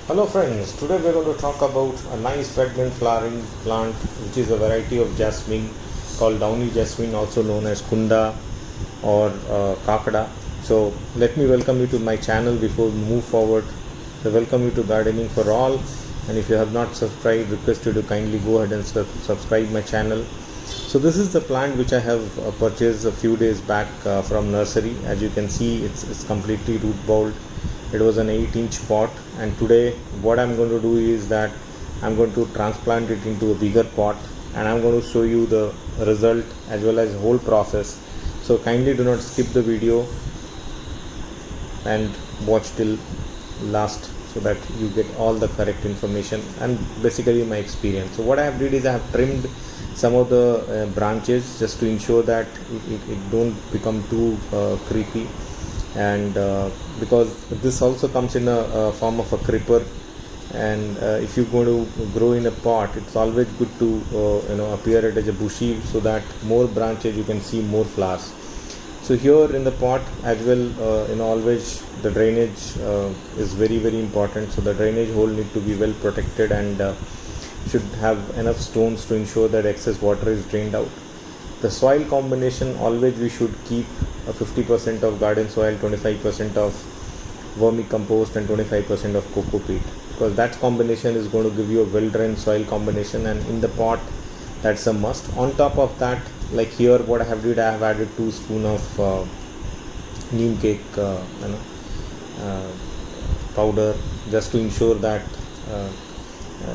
Hello friends, today we are going to talk about a nice fragrant flowering plant which is a variety of jasmine called downy jasmine, also known as kunda or kakada. So let me welcome you to my channel before we move forward. I welcome you to Gardening for All, and if you have not subscribed, request you to kindly go ahead and subscribe my channel. So this is the plant which I have purchased a few days back from nursery. As you can see, it's completely root bowled. It was an 8-inch pot, and today what I'm going to do is that I'm going to transplant it into a bigger pot, and I'm going to show you the result as well as whole process. So kindly do not skip the video and watch till last so that you get all the correct information and basically my experience. So what I have did is I have trimmed some of the branches just to ensure that it don't become too creepy, and because this also comes in a form of a creeper, and if you're going to grow in a pot, it's always good to appear it as a bushy so that more branches you can see more flowers. So here in the pot as well, always the drainage is very important. So the drainage hole need to be well protected, and should have enough stones to ensure that excess water is drained out. The soil combination, always we should keep 50% of garden soil, 25% of vermicompost and 25% of coco peat, because that combination is going to give you a well drained soil combination, and in the pot that's a must. On top of that, like here what I have did, I have added 2 spoon of neem cake uh, powder, just to ensure that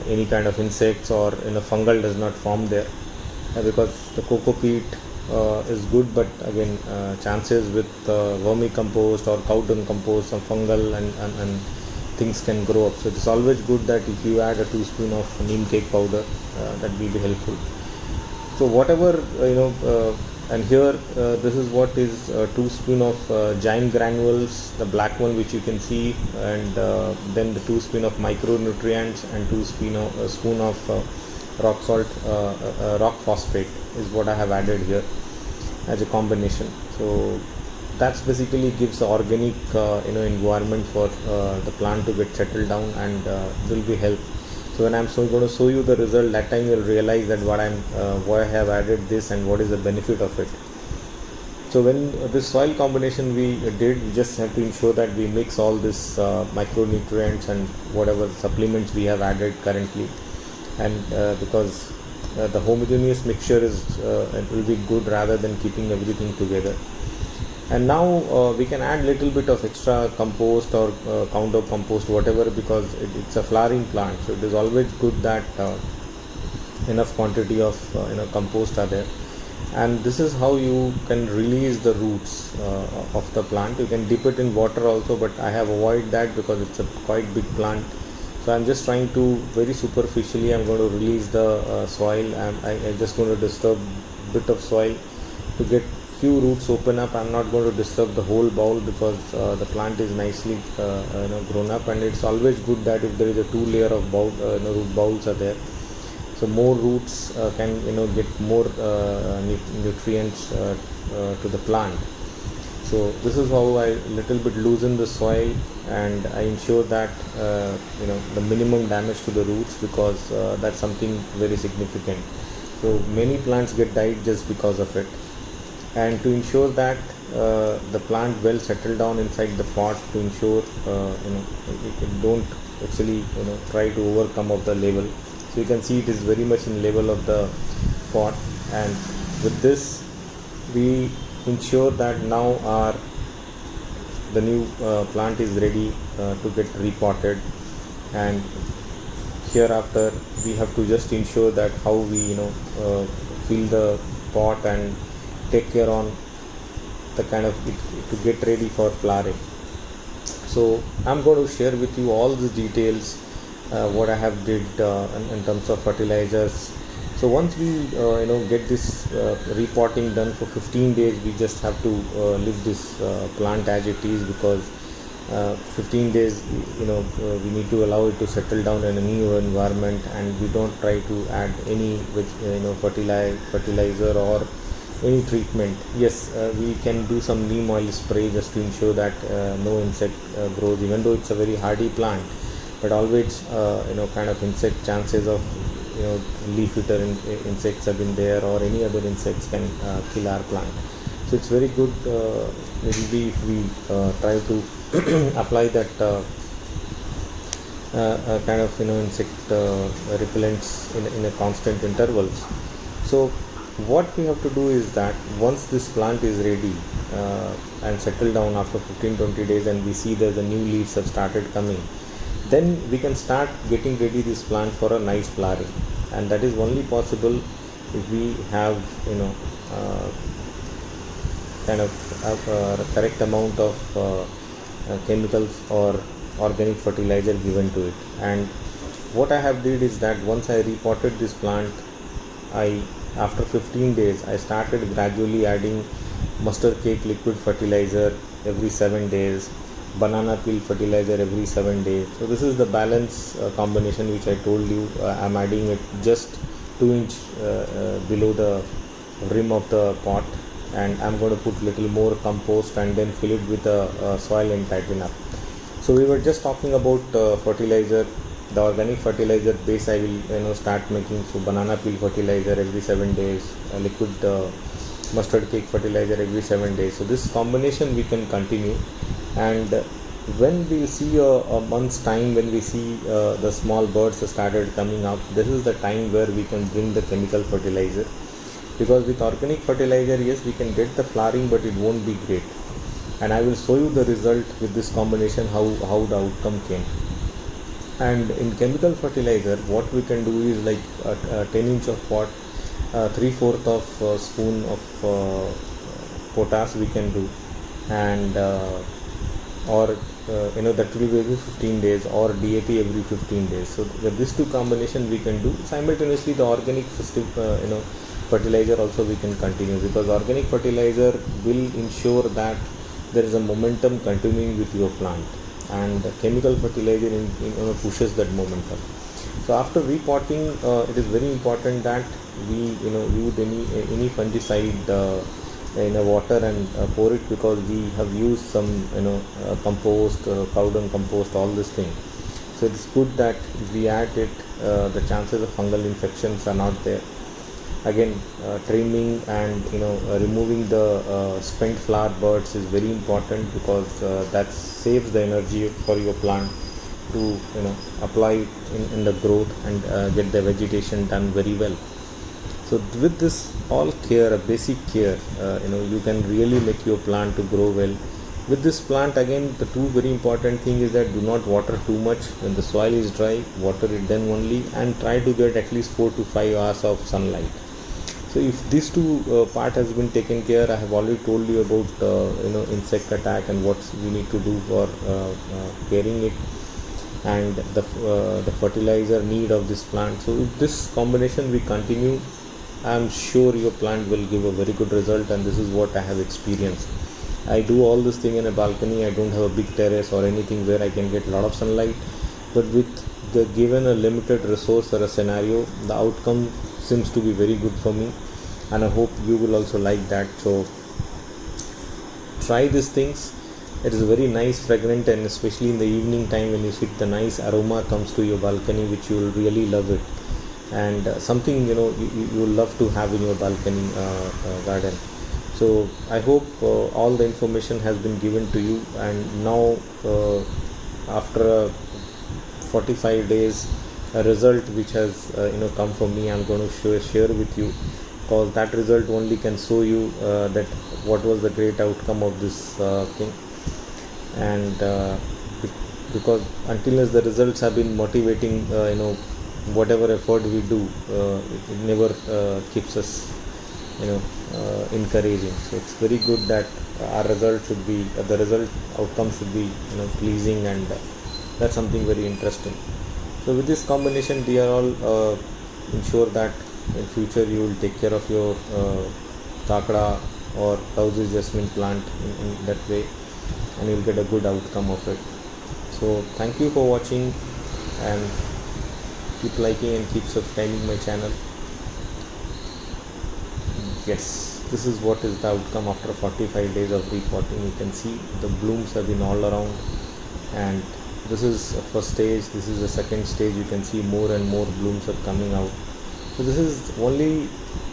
any kind of insects or fungal does not form there, because the coco peat is good, but again chances with vermicompost or cow dung compost, some fungal and things can grow up. So it is always good that if you add a 2 spoon of neem cake powder, that will be helpful. So whatever and here this is what is 2 spoon of giant granules, the black one which you can see, and then the 2 spoon of micronutrients and 2 spoon of rock salt, rock phosphate is what I have added here as a combination. So that's basically gives organic environment for the plant to get settled down, and will be help. So when I'm going to show you the result, that time you'll realize that why I have added this and what is the benefit of it. So when this soil combination we did, we just have to ensure that we mix all this micronutrients and whatever supplements we have added currently, and because the homogeneous mixture is it will be good rather than keeping everything together. And now we can add little bit of extra compost or counter compost, whatever, because it's a flowering plant, so it is always good that enough quantity of compost are there. And this is how you can release the roots of the plant. You can dip it in water also, but I have avoided that because it's a quite big plant. So I'm just trying to very superficially, I'm going to release the soil, and I just going to disturb bit of soil to get few roots open up. I'm not going to disturb the whole bowl because the plant is nicely grown up, and it's always good that if there is a 2 layer of root bowls are there, so more roots can get more nutrients to the plant. So this is how I little bit loosen the soil, and I ensure that the minimum damage to the roots, because that's something very significant. So many plants get died just because of it. And to ensure that the plant well settle down inside the pot, to ensure it don't actually try to overcome of the level. So you can see it is very much in level of the pot, and with this we ensure that now the new plant is ready to get repotted. And hereafter we have to just ensure that how we fill the pot and take care on the kind of it to get ready for flowering. So I'm going to share with you all the details what I have did in terms of fertilizers. So once we get this repotting done for 15 days, we just have to leave this plant as it is, because 15 days we need to allow it to settle down in a new environment, and we don't try to add any fertilizer or any treatment. Yes, we can do some neem oil spray just to ensure that no insect grows, even though it's a very hardy plant. but always kind of insect chances of leaf eater insects have been there, or any other insects can kill our plant. So it's very good, it will be if we try to apply that kind of insect repellents in a constant intervals. So what we have to do is that once this plant is ready and settle down after 15-20 days, and we see that the new leaves have started coming, then we can start getting ready this plant for a nice flowering. And that is only possible if we have kind of correct amount of chemicals or organic fertilizer given to it. And what I have did is that once I repotted this plant, after 15 days I started gradually adding mustard cake liquid fertilizer every 7 days, banana peel fertilizer every 7 days. So this is the balance combination which I told you. I'm adding it just 2 inch below the rim of the pot, and I'm going to put little more compost and then fill it with soil and tighten up. So we were just talking about fertilizer, the organic fertilizer base I will start making. So banana peel fertilizer every 7 days, liquid mustard cake fertilizer every 7 days. So this combination we can continue, and when we see a month's time, when we see the small birds started coming up, this is the time where we can bring the chemical fertilizer. Because with organic fertilizer, yes, we can get the flowering, but it won't be great. And I will show you the result with this combination, how the outcome came. And in chemical fertilizer, what we can do is like a 10 inch of pot, 3/4 of spoon of potash we can do, and or that will be every 15 days, or DAP every 15 days. So with these two combination we can do simultaneously. The organic fertilizer also we can continue, because organic fertilizer will ensure that there is a momentum continuing with your plant, and chemical fertilizer pushes that momentum. So after repotting, it is very important that we use any fungicide in a water and pour it, because we have used some compost, cow dung compost, all this thing. So it's good that if we add it, the chances of fungal infections are not there. Again, trimming and removing the spent flower buds is very important, because that saves the energy for your plant to apply in the growth and get the vegetation done very well. So with this all care, a basic care, you can really make your plant to grow well. With this plant, again, the two very important thing is that do not water too much. When the soil is dry, water it then only, and try to get at least 4 to 5 hours of sunlight. So if these two part has been taken care, I have already told you about insect attack and what we need to do for caring it, and the fertilizer need of this plant. So if this combination we continue, I am sure your plant will give a very good result, and this is what I have experienced. I do all this thing in a balcony. I don't have a big terrace or anything where I can get a lot of sunlight, but with the given a limited resource or a scenario, the outcome seems to be very good for me, and I hope you will also like that. So try these things. It is very nice, fragrant, and especially in the evening time when you sit, the nice aroma comes to your balcony, which you will really love it, and something you will love to have in your balcony garden. So I hope all the information has been given to you, and now after 45 days, a result which has come from me, I'm going to share with you, because that result only can show you that what was the great outcome of this thing. And because until as the results have been motivating, whatever effort we do, it never keeps us encouraging. So it's very good that our result should be the result outcome should be pleasing, and that's something very interesting. So with this combination, we are all ensure that in future you will take care of your kakda or Tausug jasmine plant in that way, and you will get a good outcome of it. So thank you for watching, and keep liking and keep subscribing my channel. Yes, this is what is the outcome after 45 days of repotting. You can see the blooms have been all around, and this is a first stage, this is the second stage. You can see more and more blooms are coming out. So this is only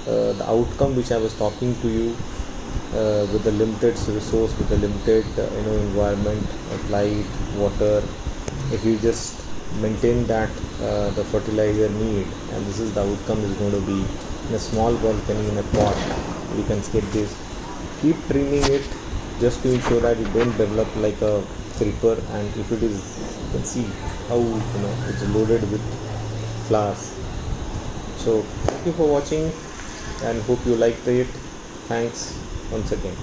the outcome which I was talking to you, with the limited resource, with the limited environment of light, water. If you just maintain that, the fertilizer need, and this is the outcome is going to be in a small balcony in a pot. You can skip this. Keep trimming it just to ensure that it don't develop like a creeper. And if it is, you can see how it's loaded with flowers. So thank you for watching and hope you liked it. Thanks once again.